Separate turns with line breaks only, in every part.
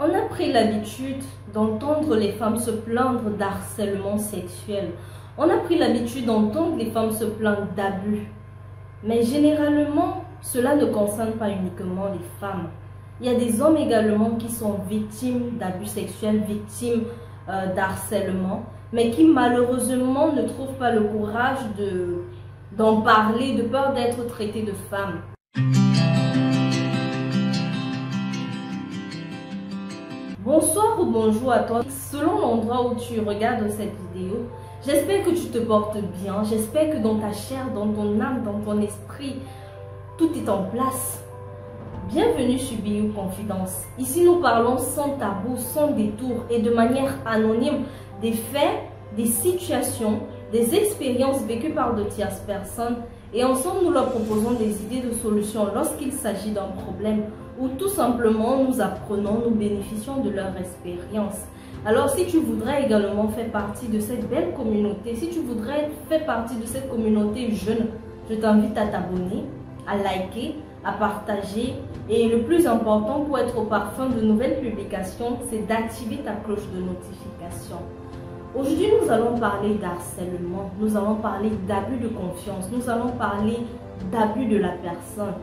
On a pris l'habitude d'entendre les femmes se plaindre d'harcèlement sexuel. On a pris l'habitude d'entendre les femmes se plaindre d'abus. Mais généralement, cela ne concerne pas uniquement les femmes. Il y a des hommes également qui sont victimes d'abus sexuels, victimes d'harcèlement, mais qui malheureusement ne trouvent pas le courage d'en parler, de peur d'être traités de femmes. Bonsoir ou bonjour à toi, selon l'endroit où tu regardes cette vidéo. J'espère que tu te portes bien, j'espère que dans ta chair, dans ton âme, dans ton esprit, tout est en place. Bienvenue sur Bio Confidence. Ici nous parlons sans tabou, sans détour et de manière anonyme des faits, des situations, des expériences vécues par de tierces personnes et ensemble nous leur proposons des idées de solutions lorsqu'il s'agit d'un problème ou tout simplement nous apprenons, nous bénéficions de leur expérience. Alors si tu voudrais également faire partie de cette belle communauté, si tu voudrais faire partie de cette communauté jeune, je t'invite à t'abonner, à liker, à partager et le plus important pour être au parfum de nouvelles publications, c'est d'activer ta cloche de notification. Aujourd'hui, nous allons parler d'harcèlement, nous allons parler d'abus de confiance, nous allons parler d'abus de la personne.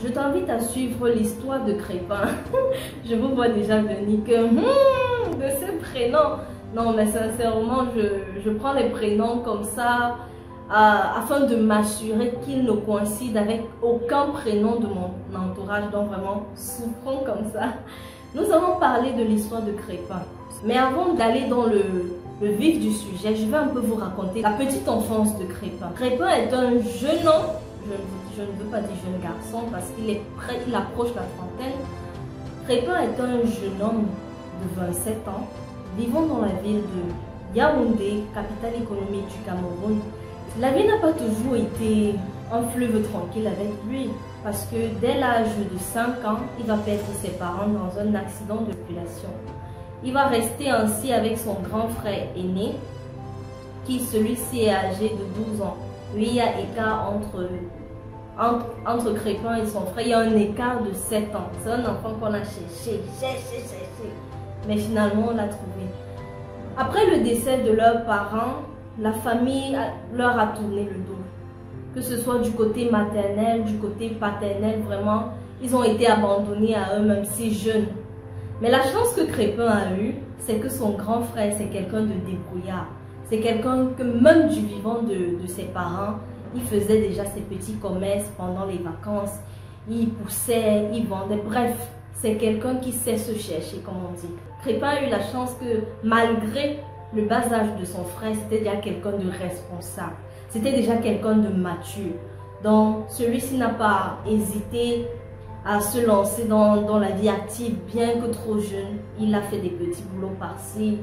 Je t'invite à suivre l'histoire de Crépin. Je vous vois déjà venir que de ce prénom. Non, mais sincèrement, je prends les prénoms comme ça afin de m'assurer qu'ils ne coïncident avec aucun prénom de mon entourage. Donc vraiment, souffrons comme ça. Nous allons parler de l'histoire de Crépin. Mais avant d'aller dans le vif du sujet, je vais un peu vous raconter la petite enfance de Crépin. Crépin est un jeune homme. Je ne veux pas dire jeune garçon parce qu'il approche la trentaine. Crépin est un jeune homme de 27 ans, vivant dans la ville de Yaoundé, capitale économique du Cameroun. La vie n'a pas toujours été un fleuve tranquille avec lui parce que dès l'âge de 5 ans, il va perdre ses parents dans un accident de population. Il va rester ainsi avec son grand frère aîné qui celui-ci est âgé de 12 ans. Lui, il y a écart entre Crépin et son frère, il y a un écart de 7 ans. C'est un enfant qu'on a cherché. Mais finalement, on l'a trouvé. Après le décès de leurs parents, la famille leur a tourné le dos. Que ce soit du côté maternel, du côté paternel, vraiment, ils ont été abandonnés à eux-mêmes si jeunes. Mais la chance que Crépin a eue, c'est que son grand frère, c'est quelqu'un de débrouillard. C'est quelqu'un que même du vivant de ses parents, il faisait déjà ses petits commerces pendant les vacances. Il poussait, il vendait. Bref, c'est quelqu'un qui sait se chercher, comme on dit. Crépin a eu la chance que malgré le bas âge de son frère, c'était déjà quelqu'un de responsable. C'était déjà quelqu'un de mature. Donc, celui-ci n'a pas hésité à se lancer dans la vie active, bien que trop jeune. Il a fait des petits boulots par-ci.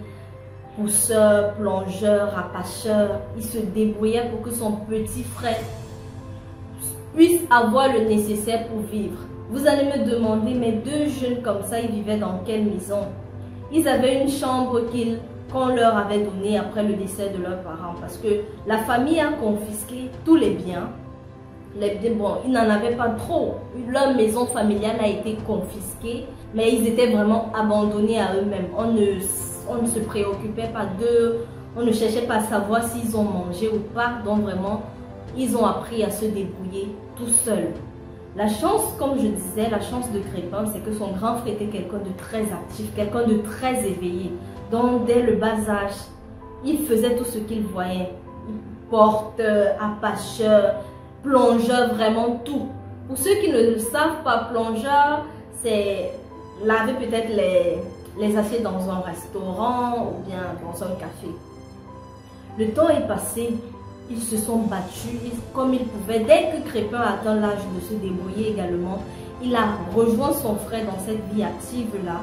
Pousseur, plongeur, rapacheur, il se débrouillait pour que son petit frère puisse avoir le nécessaire pour vivre. Vous allez me demander, mais deux jeunes comme ça, ils vivaient dans quelle maison? Ils avaient une chambre qu'on leur avait donnée après le décès de leurs parents parce que la famille a confisqué tous les biens. Bon, ils n'en avaient pas trop. Leur maison familiale a été confisquée, mais ils étaient vraiment abandonnés à eux-mêmes. On ne se préoccupait pas d'eux, on ne cherchait pas à savoir s'ils ont mangé ou pas. Donc vraiment, ils ont appris à se débrouiller tout seuls. La chance, comme je disais, la chance de Crépin, c'est que son grand frère était quelqu'un de très actif, quelqu'un de très éveillé. Donc dès le bas âge, il faisait tout ce qu'il voyait. Porteur, apacheur, plongeur, vraiment tout. Pour ceux qui ne le savent pas, plongeur, c'est laver peut-être les assiettes dans un restaurant ou bien dans un café. Le temps est passé, ils se sont battus comme ils pouvaient. Dès que Crépin a atteint l'âge de se débrouiller également, il a rejoint son frère dans cette vie active-là.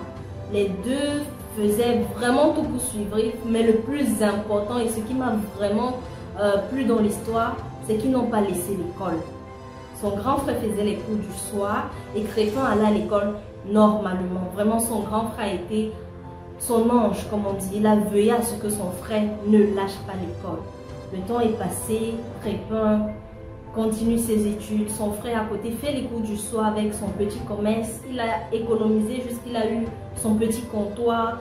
Les deux faisaient vraiment tout pour suivre, mais le plus important et ce qui m'a vraiment plu dans l'histoire, c'est qu'ils n'ont pas laissé l'école. Son grand frère faisait les cours du soir et Crépin allait à l'école normalement. Vraiment, son grand frère a été son ange, comme on dit. Il a veillé à ce que son frère ne lâche pas l'école. Le temps est passé, Crépin continue ses études. Son frère à côté fait les cours du soir avec son petit commerce. Il a économisé jusqu'il a eu son petit comptoir.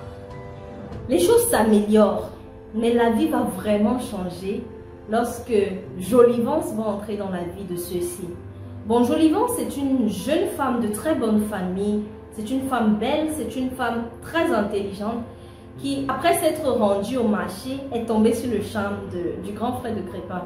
Les choses s'améliorent, mais la vie va vraiment changer lorsque Jolivance va entrer dans la vie de ceux-ci. Bon, Jolivance, c'est une jeune femme de très bonne famille, c'est une femme belle, c'est une femme très intelligente qui, après s'être rendue au marché, est tombée sur le charme du grand frère de Crépin.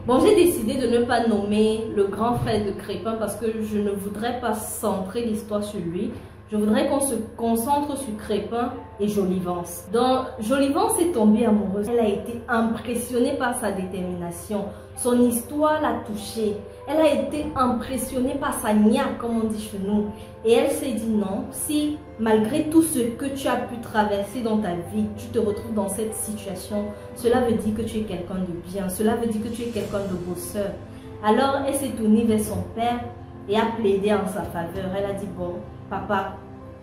Bon, j'ai décidé de ne pas nommer le grand frère de Crépin parce que je ne voudrais pas centrer l'histoire sur lui. Je voudrais qu'on se concentre sur Crépin et Jolivance. Donc, Jolivance est tombée amoureuse. Elle a été impressionnée par sa détermination. Son histoire l'a touchée. Elle a été impressionnée par sa niaque, comme on dit chez nous. Et elle s'est dit non, si malgré tout ce que tu as pu traverser dans ta vie, tu te retrouves dans cette situation, cela veut dire que tu es quelqu'un de bien. Cela veut dire que tu es quelqu'un de bosseur. Alors, elle s'est tournée vers son père et a plaidé en sa faveur. Elle a dit, bon, papa,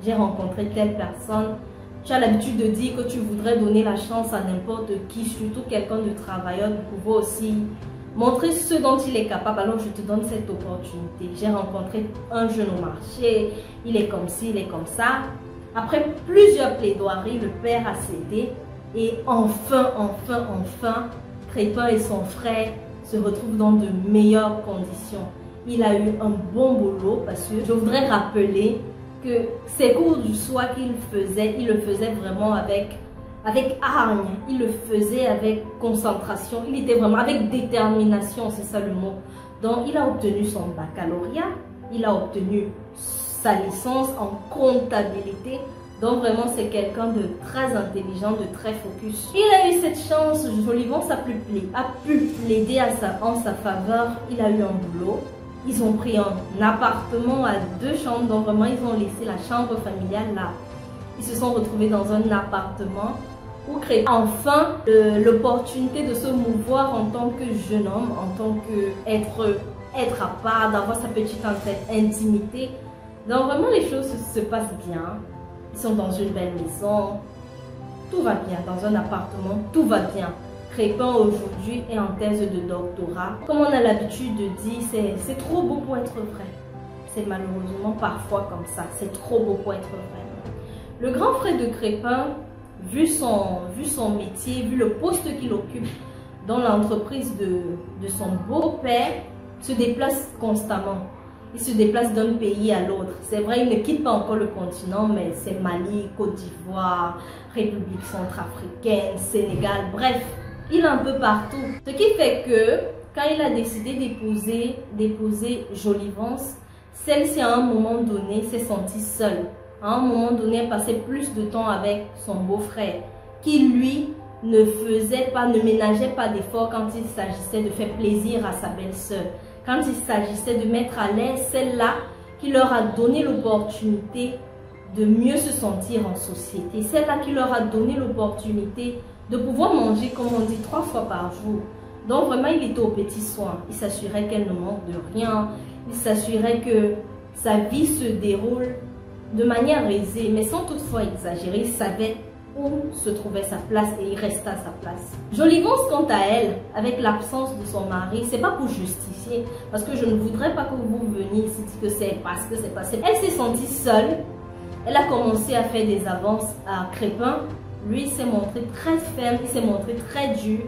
j'ai rencontré telle personne. Tu as l'habitude de dire que tu voudrais donner la chance à n'importe qui, surtout quelqu'un de travailleur, de pouvoir aussi montrer ce dont il est capable. Alors je te donne cette opportunité. J'ai rencontré un jeune au marché, il est comme ci, il est comme ça. Après plusieurs plaidoiries, le père a cédé. Et enfin, Crépin et son frère se retrouvent dans de meilleures conditions. Il a eu un bon boulot parce que je voudrais rappeler que ces cours du soir qu'il faisait, il le faisait vraiment avec hargne, il le faisait avec concentration, il était vraiment avec détermination, c'est ça le mot. Donc il a obtenu son baccalauréat, il a obtenu sa licence en comptabilité. Donc vraiment c'est quelqu'un de très intelligent, de très focus. Il a eu cette chance, Jolivance a pu plaider en sa faveur, il a eu un boulot. Ils ont pris un appartement à 2 chambres, donc vraiment ils ont laissé la chambre familiale là. Ils se sont retrouvés dans un appartement où créer enfin l'opportunité de se mouvoir en tant que jeune homme, en tant qu'être à part, d'avoir sa petite intimité. Donc vraiment les choses se passent bien. Ils sont dans une belle maison, tout va bien, dans un appartement, tout va bien. Crépin aujourd'hui est en thèse de doctorat. Comme on a l'habitude de dire, c'est trop beau pour être vrai. C'est malheureusement parfois comme ça, c'est trop beau pour être vrai. Le grand frère de Crépin, vu son métier, vu le poste qu'il occupe dans l'entreprise de son beau-père, se déplace constamment. Il se déplace d'un pays à l'autre. C'est vrai, il ne quitte pas encore le continent, mais c'est Mali, Côte d'Ivoire, République centrafricaine, Sénégal, bref. Il est un peu partout. Ce qui fait que quand il a décidé d'épouser Jolivance, celle-ci à un moment donné s'est sentie seule. À un moment donné, elle passait plus de temps avec son beau-frère qui lui ne ménageait pas d'efforts quand il s'agissait de faire plaisir à sa belle-sœur. Quand il s'agissait de mettre à l'aise celle-là qui leur a donné l'opportunité de mieux se sentir en société. Celle-là qui leur a donné l'opportunité de pouvoir manger, comme on dit, 3 fois par jour. Donc vraiment, il était aux petits soins. Il s'assurait qu'elle ne manque de rien. Il s'assurait que sa vie se déroule de manière aisée, mais sans toutefois exagérer. Il savait où se trouvait sa place et il restait à sa place. Jolivance, quant à elle, avec l'absence de son mari, c'est pas pour justifier, parce que je ne voudrais pas que vous veniez ici dire que c'est parce que c'est passé. Elle s'est sentie seule. Elle a commencé à faire des avances à Crépin. Lui, il s'est montré très ferme, il s'est montré très dur.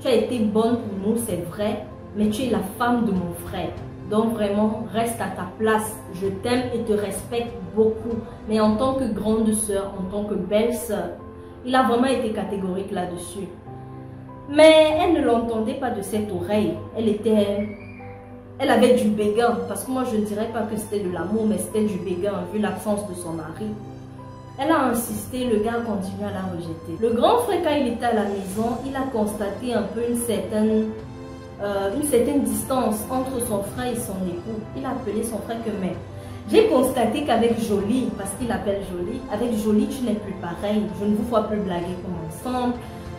Tu as été bonne pour nous, c'est vrai, mais tu es la femme de mon frère. Donc vraiment, reste à ta place. Je t'aime et te respecte beaucoup. Mais en tant que grande sœur, en tant que belle sœur, il a vraiment été catégorique là-dessus. Mais elle ne l'entendait pas de cette oreille. Elle avait du béguin. Parce que moi, je ne dirais pas que c'était de l'amour, mais c'était du béguin, vu l'absence de son mari. Elle a insisté, le gars continue à la rejeter. Le grand frère, quand il était à la maison, il a constaté un peu une certaine distance entre son frère et son époux. Il a appelé son frère que mais. J'ai constaté qu'avec Jolie, parce qu'il appelle Jolie, avec Jolie, tu n'es plus pareil. Je ne vous vois plus blaguer comme ensemble.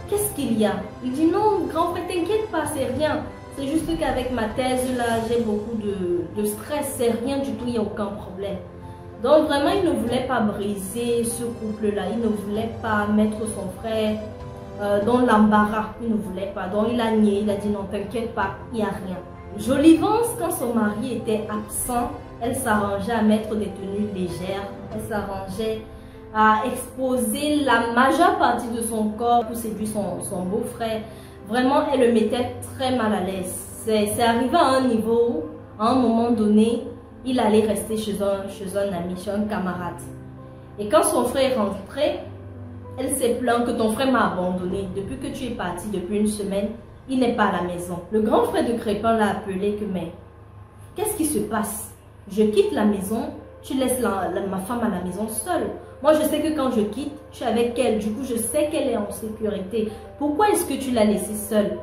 Qu'est-ce qu'il y a? Il dit non, grand frère, t'inquiète pas, c'est rien. C'est juste qu'avec ma thèse, là, j'ai beaucoup de stress. C'est rien du tout, il n'y a aucun problème. Donc vraiment, il ne voulait pas briser ce couple-là. Il ne voulait pas mettre son frère dans l'embarras. Il ne voulait pas. Donc il a nié, il a dit non, t'inquiète pas, il n'y a rien. Jolivance, quand son mari était absent, elle s'arrangeait à mettre des tenues légères. Elle s'arrangeait a exposé la majeure partie de son corps pour séduire son beau-frère. Vraiment, elle le mettait très mal à l'aise. C'est arrivé à un niveau, à un moment donné, il allait rester chez un ami, chez un camarade. Et quand son frère est rentré, elle s'est plainte que ton frère m'a abandonné. Depuis que tu es parti, depuis une semaine, il n'est pas à la maison. Le grand frère de Crépin l'a appelé que, mais qu'est-ce qui se passe? Je quitte la maison, tu laisses ma femme à la maison seule. Moi, je sais que quand je quitte, je suis avec elle. Du coup, je sais qu'elle est en sécurité. Pourquoi est-ce que tu l'as laissée seule?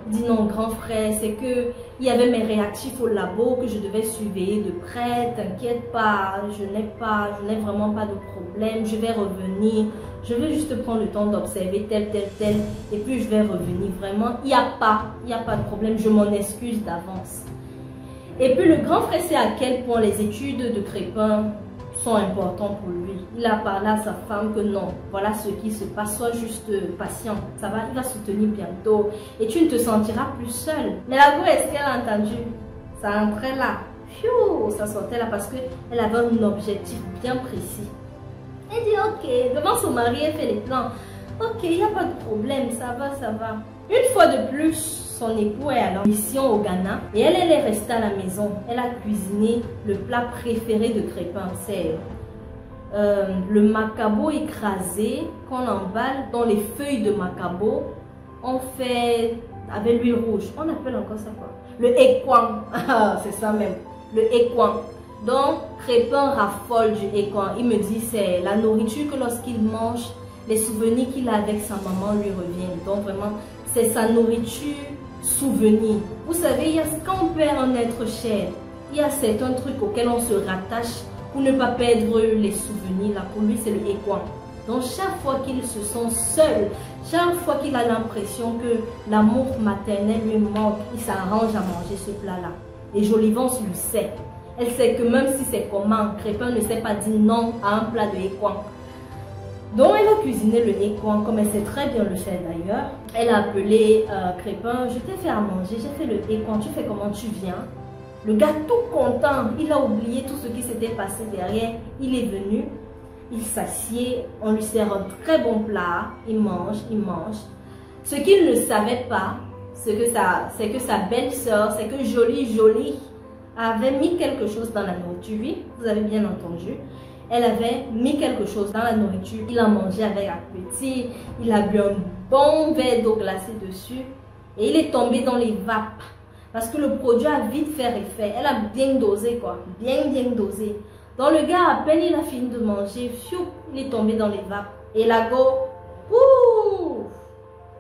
Dit non, grand frère, c'est que il y avait mes réactifs au labo que je devais surveiller de près. T'inquiète pas, je n'ai vraiment pas de problème. Je vais revenir. Je vais juste prendre le temps d'observer tel. Et puis je vais revenir. Vraiment, il n'y a pas de problème. Je m'en excuse d'avance. Et puis le grand frère sait à quel point les études de Crépin sont importantes pour lui. Il a parlé à sa femme que non, voilà ce qui se passe, sois juste patient, ça va, il va soutenir bientôt et tu ne te sentiras plus seule. Mais la go, est-ce qu'elle a entendu? Ça entrait là, pfiou, ça sortait là parce qu'elle avait un objectif bien précis. Elle dit ok, devant son mari, elle fait les plans. Ok, il n'y a pas de problème, ça va. Une fois de plus, son époux est à mission au Ghana et elle est restée à la maison. Elle a cuisiné le plat préféré de Crépin, c'est le macabo écrasé qu'on emballe dans les feuilles de macabo. On fait avec l'huile rouge. On appelle encore ça quoi? Le écoin. C'est ça même, le écoin. Donc Crépin raffole du écoin. Il me dit c'est la nourriture que lorsqu'il mange, les souvenirs qu'il a avec sa maman lui reviennent. Donc vraiment, c'est sa nourriture souvenir. Vous savez, quand on perd un être cher, il y a certains trucs auxquels on se rattache pour ne pas perdre les souvenirs. Là, pour lui, c'est le écoin. Donc, chaque fois qu'il se sent seul, chaque fois qu'il a l'impression que l'amour maternel lui manque, il s'arrange à manger ce plat-là. Et Jolivance le sait. Elle sait que même si c'est comment, Crépin ne sait pas dire non à un plat de écoin. Donc elle a cuisiné le écoin comme elle sait très bien le faire d'ailleurs. Elle a appelé Crépin, je t'ai fait à manger, j'ai fait le écoin, tu fais comment, tu viens? Le gars tout content, il a oublié tout ce qui s'était passé derrière, il est venu, il s'assied, on lui sert un très bon plat, il mange. Ce qu'il ne savait pas, c'est que sa belle-sœur, c'est que Jolie avait mis quelque chose dans la nourriture, oui, vous avez bien entendu. Elle avait mis quelque chose dans la nourriture. Il a mangé avec appétit. Il a bu un bon verre d'eau glacée dessus. Et il est tombé dans les vapes. Parce que le produit a vite fait effet. Elle a bien dosé quoi. Bien dosé. Donc le gars, à peine il a fini de manger, fiou, il est tombé dans les vapes. Et la go, ouh,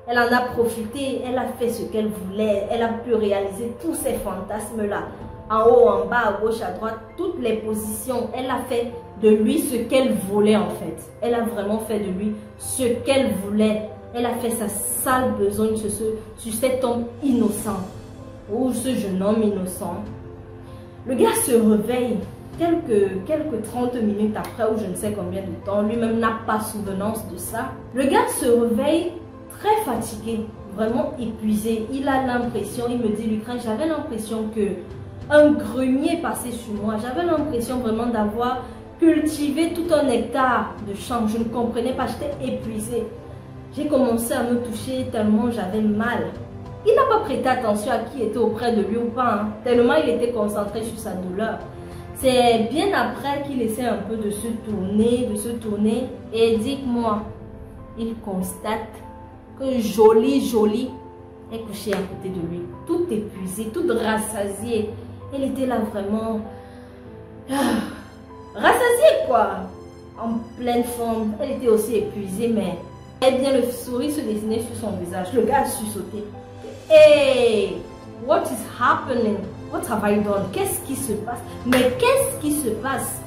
elle en a profité. Elle a fait ce qu'elle voulait. Elle a pu réaliser tous ses fantasmes-là. En haut, en bas, à gauche, à droite, toutes les positions. Elle a fait de lui ce qu'elle voulait en fait. Elle a vraiment fait de lui ce qu'elle voulait. Elle a fait sa sale besogne sur cet homme innocent. Ou ce jeune homme innocent. Le gars se réveille quelques 30 minutes après ou je ne sais combien de temps. Lui-même n'a pas souvenance de ça. Le gars se réveille très fatigué, vraiment épuisé. Il a l'impression, il me dit Lucrèce, j'avais l'impression que un grenier passait sur moi. J'avais l'impression vraiment d'avoir cultivé tout un hectare de champs. Je ne comprenais pas, j'étais épuisée. J'ai commencé à me toucher tellement j'avais mal. Il n'a pas prêté attention à qui était auprès de lui ou pas, hein, tellement il était concentré sur sa douleur. C'est bien après qu'il essaie un peu de se tourner et dites-moi, il constate que Jolie est couchée à côté de lui, toute épuisée, toute rassasiée. Elle était là vraiment rassasiée quoi, en pleine forme. Elle était aussi épuisée, mais bien le sourire se dessinait sur son visage. Le gars a sursauté. Hey, what is happening? What have I done? Qu'est-ce qui se passe? Mais qu'est-ce qui se passe?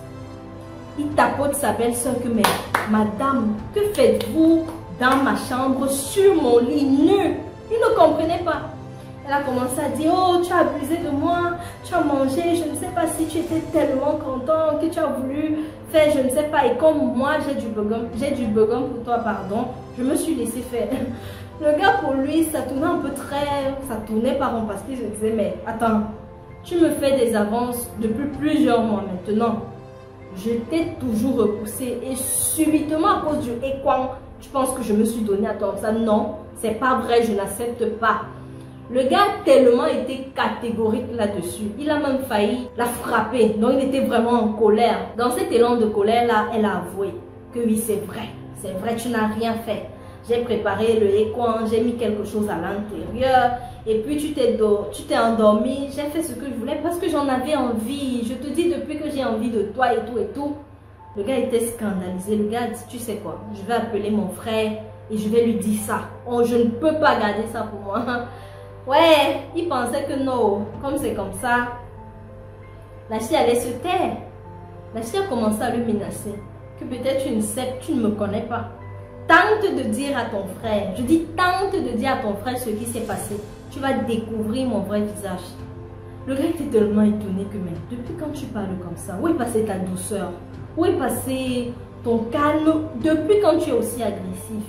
Il tapote sa belle-sœur que, mais madame, que faites-vous dans ma chambre, sur mon lit nu? Il ne comprenait pas. Elle a commencé à dire, oh, tu as abusé de moi, tu as mangé, je ne sais pas si tu étais tellement content que tu as voulu faire, je ne sais pas. Et comme moi, j'ai du burger pour toi, pardon, je me suis laissé faire. Le gars, pour lui, ça tournait un peu ça tournait par rond parce qu'il se disait, mais attends, tu me fais des avances depuis plusieurs mois maintenant. Je t'ai toujours repoussé et subitement à cause du équan, tu penses que je me suis donné à toi comme ça? Non, c'est pas vrai, je n'accepte pas. Le gars a tellement été catégorique là-dessus. Il a même failli la frapper. Donc il était vraiment en colère. Dans cet élan de colère-là, elle a avoué que oui, c'est vrai, tu n'as rien fait. J'ai préparé le équan, j'ai mis quelque chose à l'intérieur. Et puis tu t'es endormi. J'ai fait ce que je voulais parce que j'en avais envie. Je te dis depuis que j'ai envie de toi et tout et tout. Le gars était scandalisé. Le gars a dit, tu sais quoi, je vais appeler mon frère et je vais lui dire ça. Oh, je ne peux pas garder ça pour moi. Ouais, il pensait que non, comme c'est comme ça, la fille allait se taire. La fille a commencé à le menacer. Que peut-être tu ne sais, tu ne me connais pas. Tente de dire à ton frère, je dis tente de dire à ton frère ce qui s'est passé. Tu vas découvrir mon vrai visage. Le gars était tellement étonné que, mais depuis quand tu parles comme ça, où est passée ta douceur? Où est passé ton calme? Depuis quand tu es aussi agressif?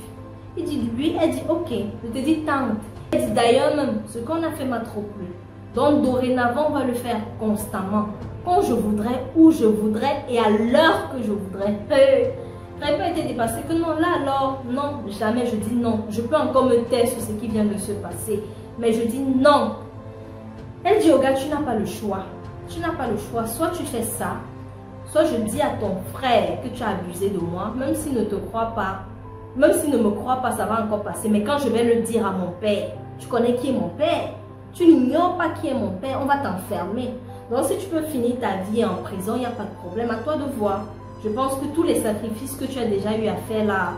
Il dit, lui, elle dit, ok, je te dis tente. Elle dit, d'ailleurs même, ce qu'on a fait m'a trop plu. Donc dorénavant, on va le faire constamment. Quand je voudrais, où je voudrais et à l'heure que je voudrais. Ça n'a pas été dépassé que non, là alors, non, jamais je dis non. Je peux encore me taire sur ce qui vient de se passer. Mais je dis non. Elle dit au gars, tu n'as pas le choix. Tu n'as pas le choix. Soit tu fais ça, soit je dis à ton frère que tu as abusé de moi, même s'il ne te croit pas. Même s'il ne me croit pas, ça va encore passer. Mais quand je vais le dire à mon père, tu connais qui est mon père? Tu n'ignores pas qui est mon père, on va t'enfermer. Donc si tu peux finir ta vie en prison, il n'y a pas de problème. À toi de voir. Je pense que tous les sacrifices que tu as déjà eu à faire là,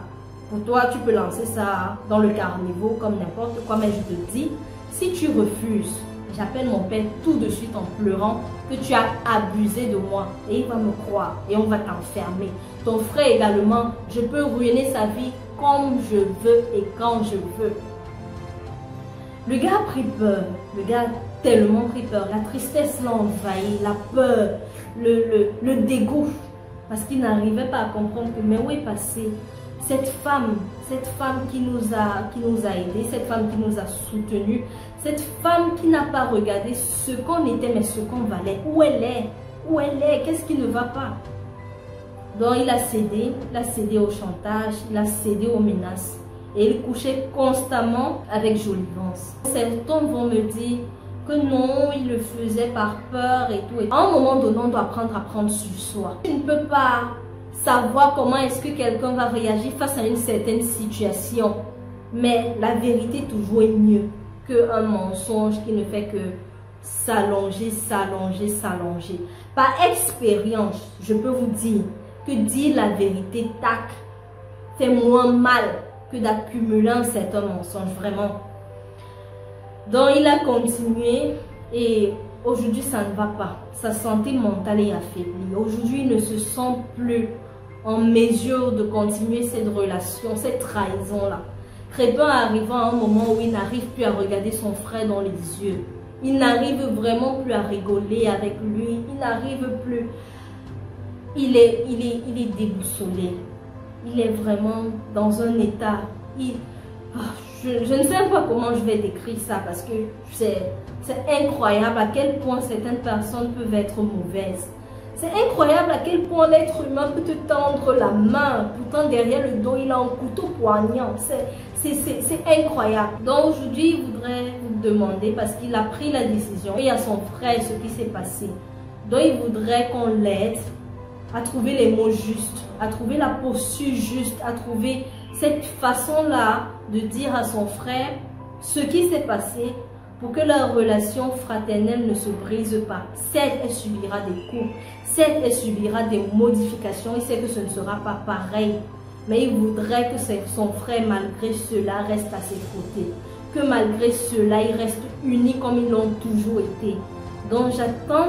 pour toi, tu peux lancer ça dans le carniveau comme n'importe quoi. Mais je te dis, si tu refuses, j'appelle mon père tout de suite en pleurant que tu as abusé de moi. Et il va me croire et on va t'enfermer. Ton frère également, je peux ruiner sa vie comme je veux et quand je veux. Le gars a pris peur. Le gars a tellement pris peur. La tristesse l'a envahi, la peur, le dégoût. Parce qu'il n'arrivait pas à comprendre que, mais où est passée cette femme qui nous a aidés, cette femme qui nous a soutenus, cette femme qui n'a pas regardé ce qu'on était, mais ce qu'on valait. Où elle est, qu'est-ce qui ne va pas? Donc il a cédé au chantage, il a cédé aux menaces. Et il couchait constamment avec Jolivance. Certains vont me dire que non, il le faisait par peur et tout. À un moment donné, on doit apprendre à prendre sur soi. Tu ne peux pas savoir comment est-ce que quelqu'un va réagir face à une certaine situation. Mais la vérité toujours est mieux qu'un mensonge qui ne fait que s'allonger. Par expérience, je peux vous dire que dire la vérité, tac, fait moins mal que d'accumuler un certain mensonge, vraiment. Donc il a continué et aujourd'hui ça ne va pas. Sa santé mentale est affaiblie. Aujourd'hui il ne se sent plus en mesure de continuer cette relation, cette trahison-là. Crépin arrivant à un moment où il n'arrive plus à regarder son frère dans les yeux. Il n'arrive vraiment plus à rigoler avec lui. Il n'arrive plus. Il est déboussolé. Il est vraiment dans un état. Je ne sais pas comment je vais décrire ça parce que c'est incroyable à quel point certaines personnes peuvent être mauvaises. C'est incroyable à quel point l'être humain peut te tendre la main. Pourtant derrière le dos il a un couteau poignant. C'est incroyable. Donc aujourd'hui il voudrait vous demander parce qu'il a pris la décision. Et à son frère ce qui s'est passé. Donc il voudrait qu'on l'aide à trouver les mots justes, à trouver la posture juste, à trouver cette façon-là de dire à son frère ce qui s'est passé pour que leur relation fraternelle ne se brise pas. Certes, elle subira des coups, certes, elle subira des modifications, il sait que ce ne sera pas pareil, mais il voudrait que son frère, malgré cela, reste à ses côtés, que malgré cela, ils restent unis comme ils l'ont toujours été. Donc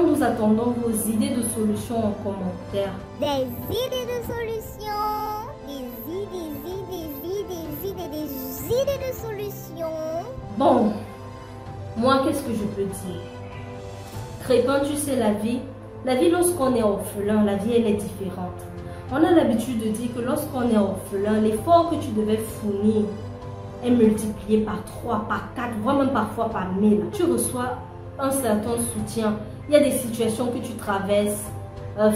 nous attendons vos idées de solutions en commentaire.
Des idées de solutions, des idées de solutions.
Bon, moi qu'est-ce que je peux dire? Crépin, tu sais la vie lorsqu'on est orphelin, la vie elle est différente. On a l'habitude de dire que lorsqu'on est orphelin, l'effort que tu devais fournir est multiplié par 3, par 4, voire même parfois par 1000. Tu reçois un certain soutien. Il y a des situations que tu traverses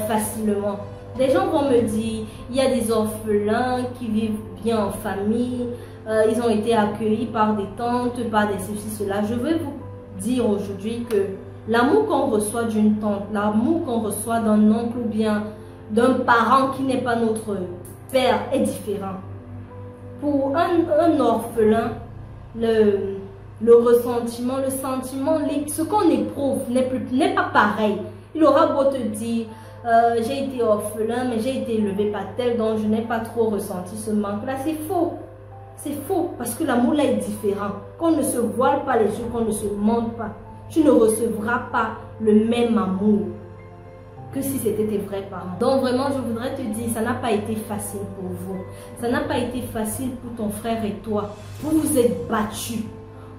facilement. Des gens vont me dire, il y a des orphelins qui vivent bien en famille, ils ont été accueillis par des tantes, par des ceci, cela. Je veux vous dire aujourd'hui que l'amour qu'on reçoit d'une tante, l'amour qu'on reçoit d'un oncle ou bien d'un parent qui n'est pas notre père est différent. Pour un orphelin, le ressentiment, le sentiment, ce qu'on éprouve n'est pas pareil. Il aura beau te dire, j'ai été orphelin, mais j'ai été élevé par tel, donc je n'ai pas trop ressenti ce manque-là. C'est faux. C'est faux, parce que l'amour là est différent. Qu'on ne se voile pas les yeux, qu'on ne se mente pas. Tu ne recevras pas le même amour que si c'était tes vrais parents. Donc vraiment, je voudrais te dire, ça n'a pas été facile pour vous. Ça n'a pas été facile pour ton frère et toi. Vous vous êtes battus.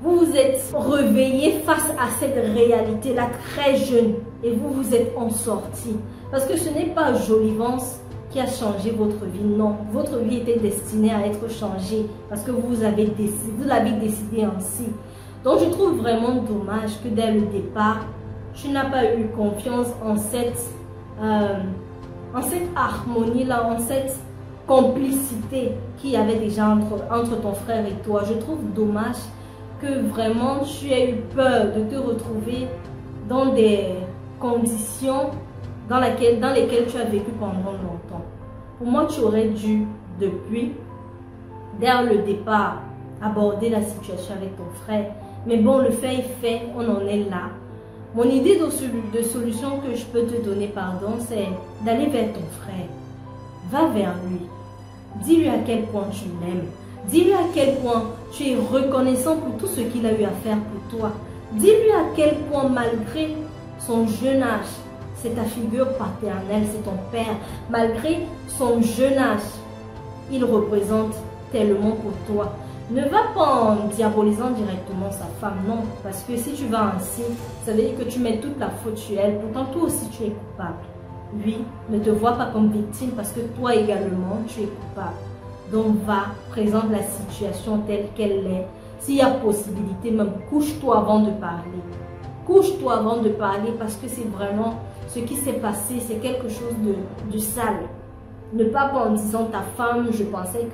Vous vous êtes réveillés face à cette réalité-là très jeune. Et vous vous êtes en sortis. Parce que ce n'est pas Jolivance qui a changé votre vie. Non, votre vie était destinée à être changée. Parce que vous l'avez décidé ainsi. Donc je trouve vraiment dommage que dès le départ, tu n'as pas eu confiance en cette harmonie-là, en cette complicité qu'il y avait déjà entre ton frère et toi. Je trouve dommage que vraiment tu aies eu peur de te retrouver dans des conditions dans lesquelles tu as vécu pendant longtemps. Pour moi, tu aurais dû, depuis, dès le départ, aborder la situation avec ton frère. Mais bon, le fait est fait, on en est là. Mon idée de solution que je peux te donner, pardon, c'est d'aller vers ton frère. Va vers lui. Dis-lui à quel point tu l'aimes. Dis-lui à quel point tu es reconnaissant pour tout ce qu'il a eu à faire pour toi. Dis-lui à quel point, malgré son jeune âge, c'est ta figure paternelle, c'est ton père. Malgré son jeune âge, il représente tellement pour toi. Ne va pas en diabolisant directement sa femme, non. Parce que si tu vas ainsi, ça veut dire que tu mets toute la faute sur elle. Pourtant, toi aussi, tu es coupable. Lui ne te voit pas comme victime parce que toi également, tu es coupable. Donc, va, présente la situation telle qu'elle est. S'il y a possibilité, même couche-toi avant de parler. Couche-toi avant de parler parce que c'est vraiment ce qui s'est passé, c'est quelque chose de sale. Ne pas en disant ta femme,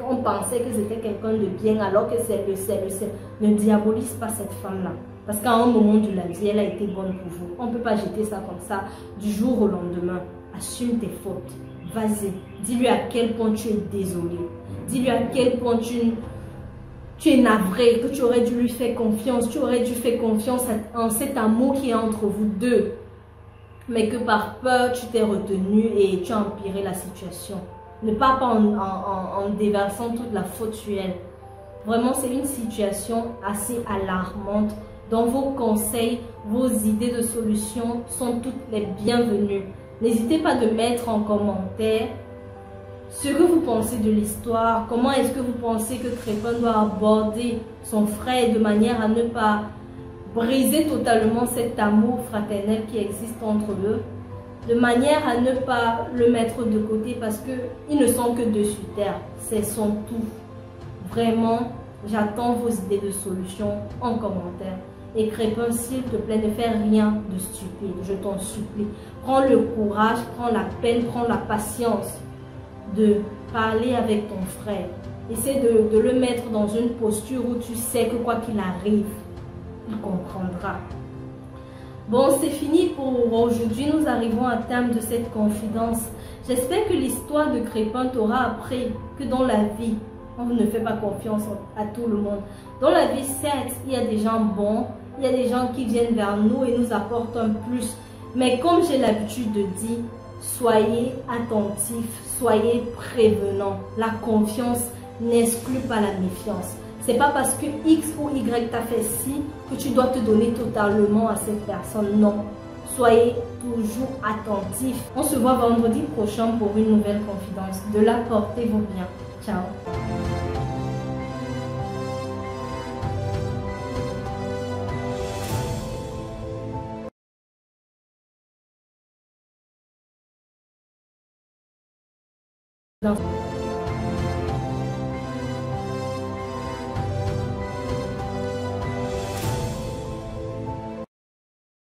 on pensait que c'était quelqu'un de bien alors que c'est le sel. Ne diabolise pas cette femme-là. Parce qu'à un moment de la vie, elle a été bonne pour vous. On ne peut pas jeter ça comme ça du jour au lendemain. Assume tes fautes. Vas-y. Dis-lui à quel point tu es désolé. Dis-lui à quel point tu es navré, que tu aurais dû lui faire confiance. Tu aurais dû faire confiance en cet amour qui est entre vous deux. Mais que par peur, tu t'es retenu et tu as empiré la situation. Ne pas en déversant toute la faute sur elle. Vraiment, c'est une situation assez alarmante. Dans vos conseils, vos idées de solutions sont toutes les bienvenues. N'hésitez pas de mettre en commentaire ce que vous pensez de l'histoire. Comment est-ce que vous pensez que Crépin doit aborder son frère de manière à ne pas briser totalement cet amour fraternel qui existe entre eux, de manière à ne pas le mettre de côté parce qu'ils ne sont que deux sur terre, c'est son tout. Vraiment, j'attends vos idées de solutions en commentaire. Et Crépin, s'il te plaît, ne fais rien de stupide, je t'en supplie. Prends le courage, prends la peine, prends la patience de parler avec ton frère. Essaie de le mettre dans une posture où tu sais que quoi qu'il arrive, il comprendra. Bon, c'est fini pour aujourd'hui. Nous arrivons à terme de cette confidence. J'espère que l'histoire de Crépin t'aura appris que dans la vie, on ne fait pas confiance à tout le monde. Dans la vie, certes, il y a des gens bons, il y a des gens qui viennent vers nous et nous apportent un plus. Mais comme j'ai l'habitude de dire, soyez attentifs, soyez prévenants. La confiance n'exclut pas la méfiance. C'est pas parce que X ou Y t'a fait ci que tu dois te donner totalement à cette personne. Non. Soyez toujours attentifs. On se voit vendredi prochain pour une nouvelle confidence. De là, portez-vous bien. Ciao. Dans